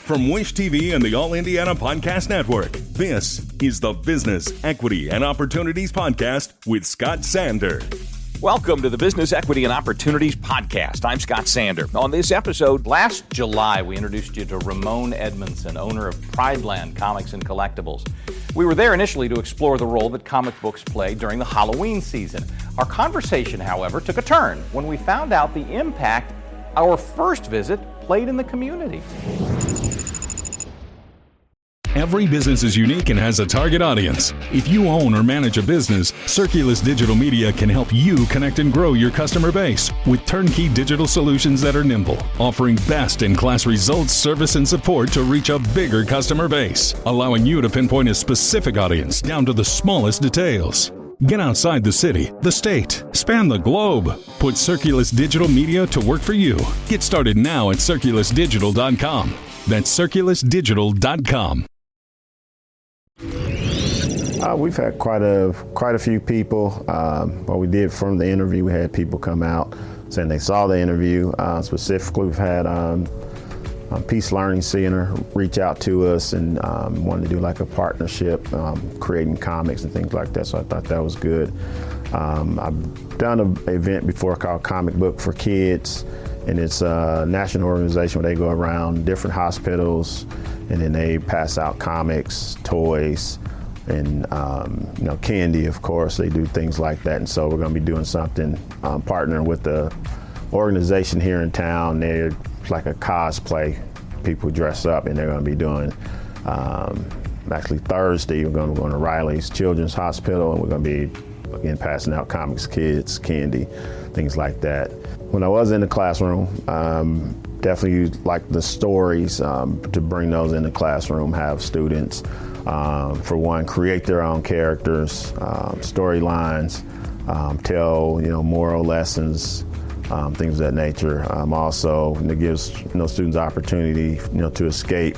From Wish TV and the All Indiana Podcast Network, this is the Business, Equity, and Opportunities Podcast with Scott Sander. Welcome to the Business, Equity, and Opportunities Podcast. I'm Scott Sander. On this episode, last July, we introduced you to Ramone Edmunson, owner of Prideland Comics and Collectibles. We were there initially to explore the role that comic books play during the Halloween season. Our conversation, however, took a turn when we found out the impact our first visit played in the community. Every business is unique and has a target audience. If you own or manage a business, Circulus Digital Media can help you connect and grow your customer base with turnkey digital solutions that are nimble, offering best-in-class results, service, and support to reach a bigger customer base, allowing you to pinpoint a specific audience down to the smallest details. Get outside the city, the state, span the globe. Put Circulus Digital Media to work for you. Get started now at circulusdigital.com. That's circulusdigital.com. We've had quite a few people. What we did from the interview, we had people come out saying they saw the interview. Specifically, we've had Peace Learning Center reach out to us and wanted to do like a partnership, creating comics and things like that. So I thought that was good. I've done an event before called Comic Book for Kids, and it's a national organization where they go around different hospitals and then they pass out comics, toys, and candy, of course. They do things like that. And so we're going to be doing something, partnering with the organization here in town. They're like a cosplay. People dress up, and they're going to be doing, actually Thursday, we're going to go to Riley's Children's Hospital, and we're going to be, again, passing out comics, kids, candy, things like that. When I was in the classroom, definitely like the stories to bring those in the classroom, have students, for one, create their own characters, storylines, tell moral lessons, things of that nature. Also, it gives students opportunity to escape.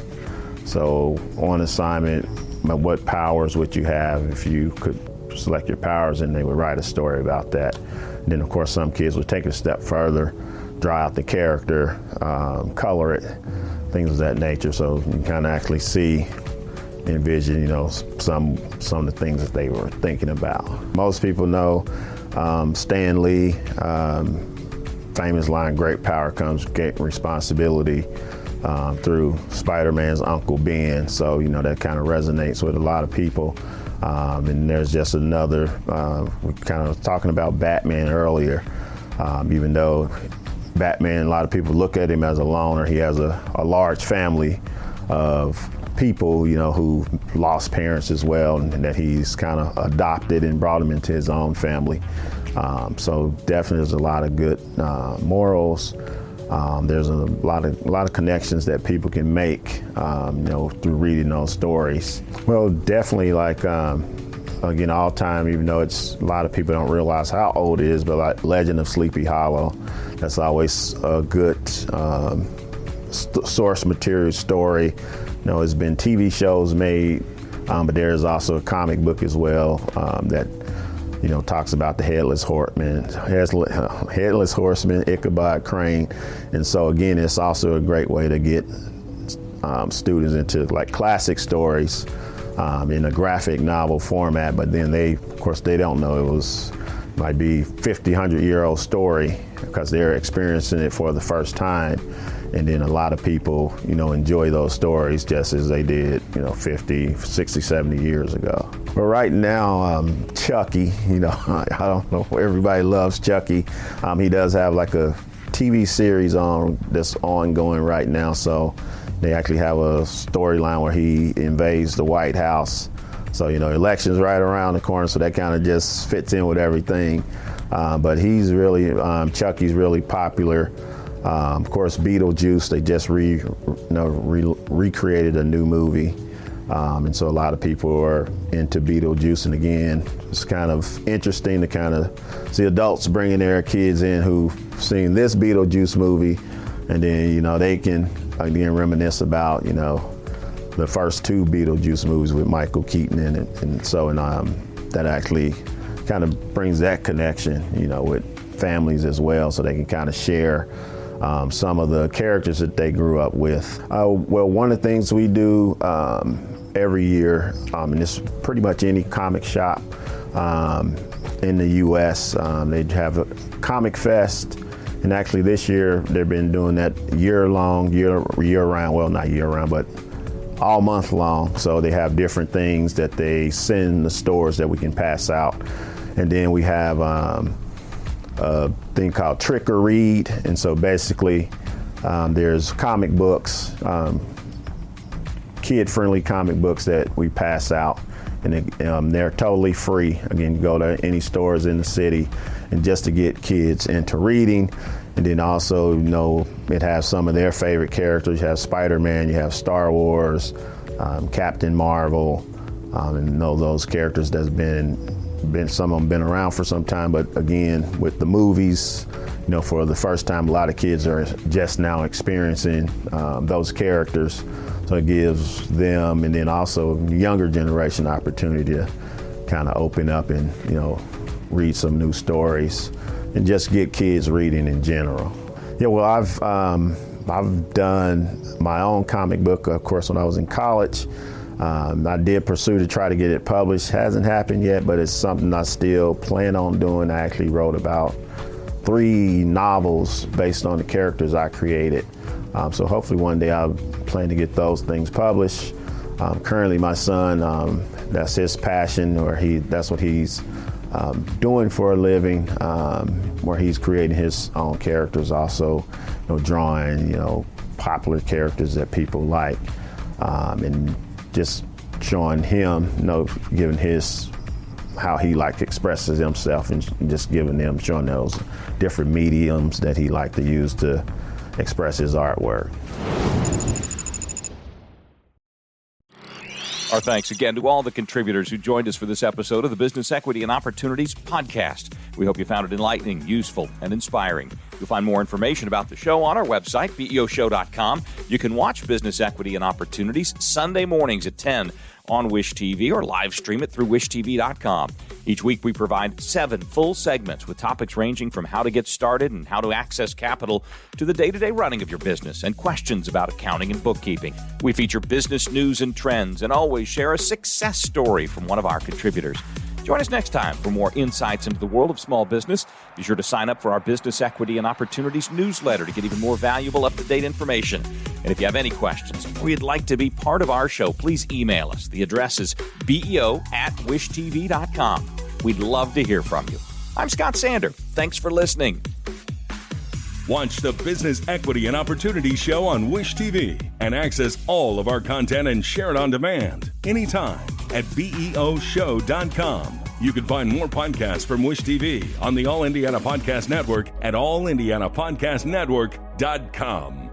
So on assignment, what powers would you have if you could select your powers, and they would write a story about that. And then of course some kids would take it a step further, draw out the character, color it, things of that nature. So you can kind of actually see, envision, some of the things that they were thinking about. Most people know Stan Lee, famous line, great power comes great responsibility, through Spider-Man's Uncle Ben. So, that kind of resonates with a lot of people. And there's just another, we kind of talking about Batman earlier, even though Batman, a lot of people look at him as a loner, he has a large family of people, who lost parents as well, and that he's kind of adopted and brought them into his own family. So definitely there's a lot of good morals. There's a lot of connections that people can make, through reading those stories. Well, definitely like, again, all time, even though a lot of people don't realize how old it is, but like Legend of Sleepy Hollow, that's always a good source material story. There's been TV shows made, but there's also a comic book as well that talks about the Headless Horseman, Ichabod Crane. And so again, it's also a great way to get students into like classic stories in a graphic novel format, but then they don't know it might be 50, 100-year-old story because they're experiencing it for the first time. And then a lot of people, enjoy those stories just as they did, 50, 60, 70 years ago. But right now, Chucky, I don't know, everybody loves Chucky. He does have like a TV series that's ongoing right now. So they actually have a storyline where he invades the White House. So, elections right around the corner, so that kind of just fits in with everything. But he's really, Chucky's really popular. Of course, Beetlejuice, they just recreated a new movie. And so a lot of people are into Beetlejuice. And again, it's kind of interesting to kind of see adults bringing their kids in who've seen this Beetlejuice movie. And then, they can again reminisce about, the first two Beetlejuice movies with Michael Keaton in it. And so that actually kind of brings that connection, with families as well, so they can kind of share some of the characters that they grew up with. Well, one of the things we do every year, and it's pretty much any comic shop in the U.S., they have a comic fest. And actually this year, they've been doing that year-round, well, not year-round, but all month long. So they have different things that they send in the stores that we can pass out. And then we have a thing called Trick or Read. And so basically, there's comic books, kid-friendly comic books that we pass out. And they're totally free. Again, you go to any stores in the city, and just to get kids into reading. And then also, you know, it has some of their favorite characters. You have Spider-Man, you have Star Wars, Captain Marvel, and you know, those characters that's been some of them been around for some time. But again, with the movies, you know, for the first time, a lot of kids are just now experiencing those characters. So it gives them, and then also the younger generation, opportunity to kind of open up and, you know, read some new stories and just get kids reading in general. Yeah, well, I've done my own comic book, of course, when I was in college. I did pursue to try to get it published. Hasn't happened yet, but it's something I still plan on doing. I actually wrote about 3 novels based on the characters I created. So hopefully one day I'll plan to get those things published. Currently my son, that's his passion, or that's what he's doing for a living, where he's creating his own characters, also, you know, drawing, you know, popular characters that people like, and just showing him, you know, giving his how he expresses himself, and just showing those different mediums that he to use to express his artwork. Our thanks again to all the contributors who joined us for this episode of the Business Equity and Opportunities podcast. We hope you found it enlightening, useful, and inspiring. You'll find more information about the show on our website, BEOshow.com. You can watch Business Equity and Opportunities Sunday mornings at 10 on Wish TV, or live stream it through wishtv.com. Each week we provide 7 full segments with topics ranging from how to get started and how to access capital to the day-to-day running of your business and questions about accounting and bookkeeping. We feature business news and trends and always share a success story from one of our contributors. Join us next time for more insights into the world of small business. Be sure to sign up for our Business Equity and Opportunities newsletter to get even more valuable, up-to-date information. And if you have any questions or you'd like to be part of our show, please email us. The address is beo@wishtv.com. We'd love to hear from you. I'm Scott Sander. Thanks for listening. Watch the Business Equity and Opportunities show on Wish TV and access all of our content and share it on demand anytime at BEOshow.com. You can find more podcasts from Wish TV on the All Indiana Podcast Network at allindianapodcastnetwork.com.